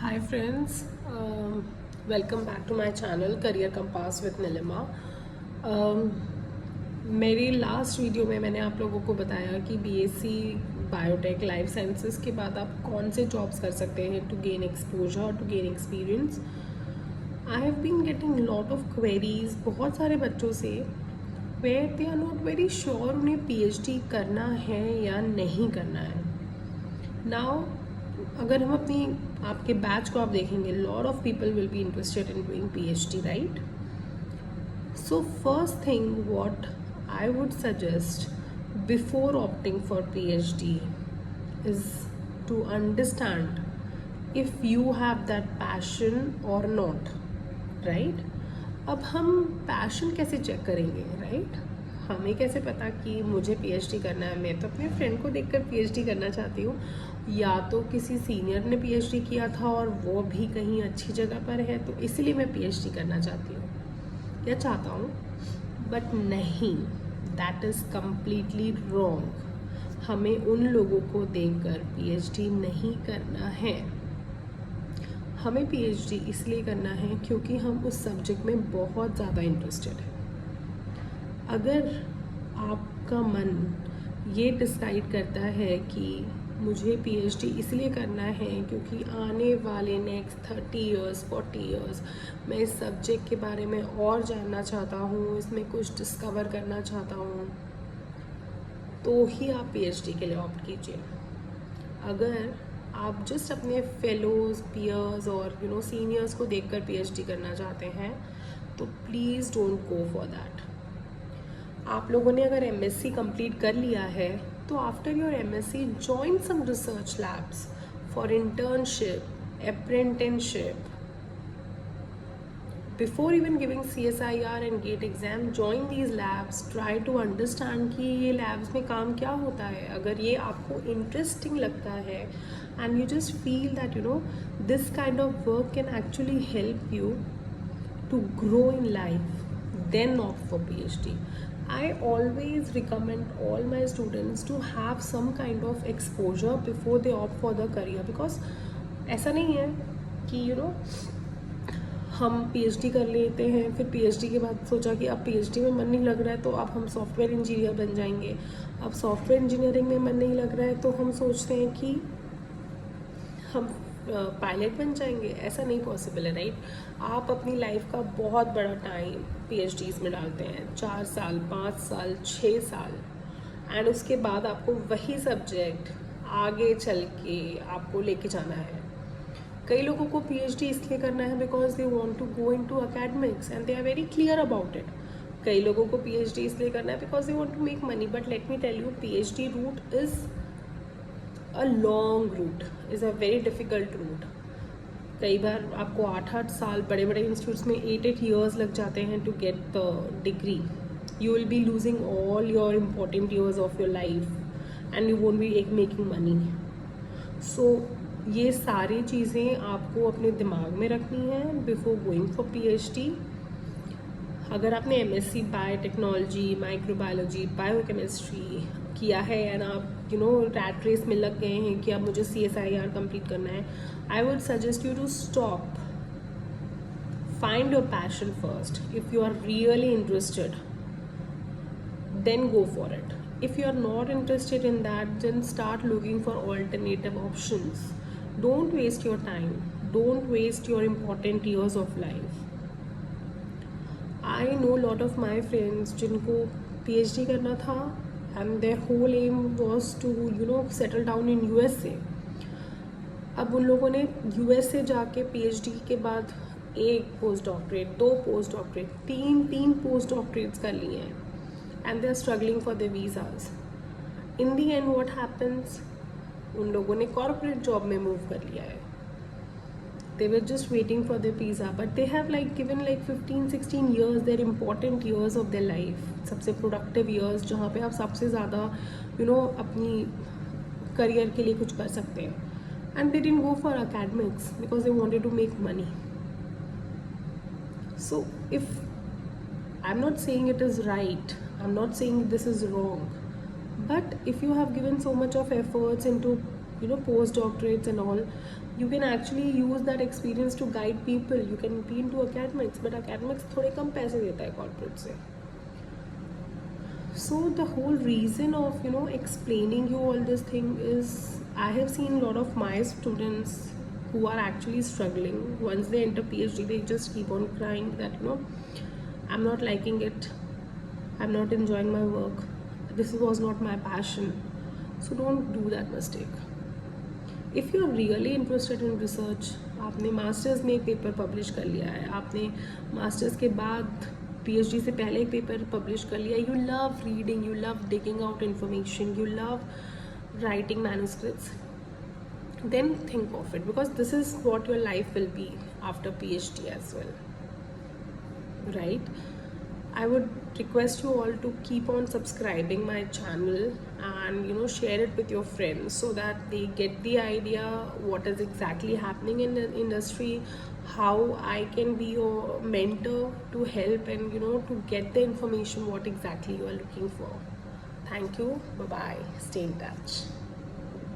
Hi friends, welcome back to my channel Career Compass with Nilima. मेरी last video में मैंने आप लोगों को बताया कि बीएससी बायोटेक लाइफ साइंसेस के बाद आप कौन से जॉब्स कर सकते हैं to gain exposure, to gain experience. I have been getting lot of queries बहुत सारे बच्चों से where they are not very sure उन्हें पीएचडी करना है या नहीं करना है. नाउ अगर हम अपनी आपके बैच को आप देखेंगे, lot of people will be interested in doing PhD, right? So first thing what I would suggest before opting for PhD is to understand if you have that passion और not, right? अब हम passion कैसे check करेंगे, right? हमें कैसे पता कि मुझे पीएचडी करना है? मैं तो अपने फ्रेंड को देखकर पीएचडी करना चाहती हूँ, या तो किसी सीनियर ने पीएचडी किया था और वो भी कहीं अच्छी जगह पर है तो इसलिए मैं पीएचडी करना चाहती हूँ या चाहता हूँ. बट नहीं, दैट इज़ कम्प्लीटली रॉन्ग. हमें उन लोगों को देखकर पीएचडी नहीं करना है. हमें पीएचडी इसलिए करना है क्योंकि हम उस सब्जेक्ट में बहुत ज़्यादा इंटरेस्टेड हैं. अगर आपका मन ये डिसाइड करता है कि मुझे पीएचडी इसलिए करना है क्योंकि आने वाले नेक्स्ट 30 इयर्स 40 इयर्स मैं इस सब्जेक्ट के बारे में और जानना चाहता हूँ, इसमें कुछ डिस्कवर करना चाहता हूँ, तो ही आप पीएचडी के लिए ऑप्ट कीजिए. अगर आप जस्ट अपने फेलोज, पीयर्स और सीनियर्स को देखकर पीएचडी करना चाहते हैं तो please don't go for that. आप लोगों ने अगर एमएससी कंप्लीट कर लिया है तो after your MSc join some research labs for internship, apprenticeship. Before even giving CSIR and GATE exam, join these labs. Try to understand कि ये लैब्स में काम क्या होता है. अगर ये आपको इंटरेस्टिंग लगता है and you just feel that this kind of work can actually help you to grow in life, then opt for PhD. I always recommend all my students to have some kind of exposure before they opt for the career, because ऐसा नहीं है कि हम PhD कर लेते हैं, फिर PhD के बाद सोचा कि अब PhD में मन नहीं लग रहा है तो अब हम सॉफ्टवेयर इंजीनियर बन जाएंगे. अब सॉफ्टवेयर इंजीनियरिंग में मन नहीं लग रहा है तो हम सोचते हैं कि हम पायलट बन जाएंगे. ऐसा नहीं पॉसिबल है, राइट? आप अपनी लाइफ का बहुत बड़ा टाइम PhDs में डालते हैं, 4 साल, 5 साल, 6 साल, एंड उसके बाद आपको वही सब्जेक्ट आगे चल के आपको लेके जाना है. कई लोगों को PhD इसलिए करना है because they want to go into academics and they are very clear about it. कई लोगों को PhD इसलिए करना है because they want to make money. But let me tell you, PhD route is a long route, is a very difficult route. कई बार आपको 8-8 साल, बड़े बड़े इंस्टीट्यूट्स में 8-8 years लग जाते हैं to get the degree. You will be losing all your important years of your life and you won't be making money. So ये सारी चीज़ें आपको अपने दिमाग में रखनी है before going for PhD. अगर आपने MSc बायोटेक्नोलॉजी, माइक्रोबायोलॉजी, बायोकेमिस्ट्री किया है एंड आप रैट रेस में लग गए हैं कि अब मुझे CSIR कंप्लीट करना है, I would suggest you to stop. Find your passion first. If you are really interested then go for it. If you are not interested in that then start looking for alternative options. Don't waste your time, don't waste your important years of life. I know lot of my friends जिनको PhD करना था and their whole aim was to settle down in USA. अब उन लोगों ने USA जाके PhD के बाद 1 post doctorate, 2 post doctorate, 3 post doctorates कर लिए हैं and they are struggling for the visas. In the end what happens, उन लोगों ने कॉर्पोरेट जॉब में मूव कर लिया है. They were just waiting for their visa, but they have given 15-16 years, their important years of their life, सबसे productive years जहाँ पे आप सबसे ज़्यादा अपनी करियर के लिए कुछ कर सकते हैं. And they didn't go for academics because they wanted to make money. So if I'm not saying it is right, I'm not saying this is wrong, but if you have given so much of efforts into postdoctorates and all, you can actually use that experience to guide people. You can be into academics, but academics थोड़े कम पैसे देता है corporate से. So the whole reason of explaining you all this thing is, I have seen a lot of my students who are actually struggling. Once they enter PhD, they just keep on crying that I'm not liking it, I'm not enjoying my work, this was not my passion. So don't do that mistake. If you are really interested in research, आपने masters में एक paper publish कर लिया है, आपने masters के बाद PhD से पहले एक पेपर पब्लिश कर लिया, you love reading, you love digging out information, you love writing manuscripts, then think of it, because this is what your life will be after PhD as well, right? I would request you all to keep on subscribing my channel and share it with your friends, so that they get the idea what is exactly happening in the industry, how I can be your mentor to help and to get the information what exactly you are looking for. Thank you. Bye bye. Stay in touch.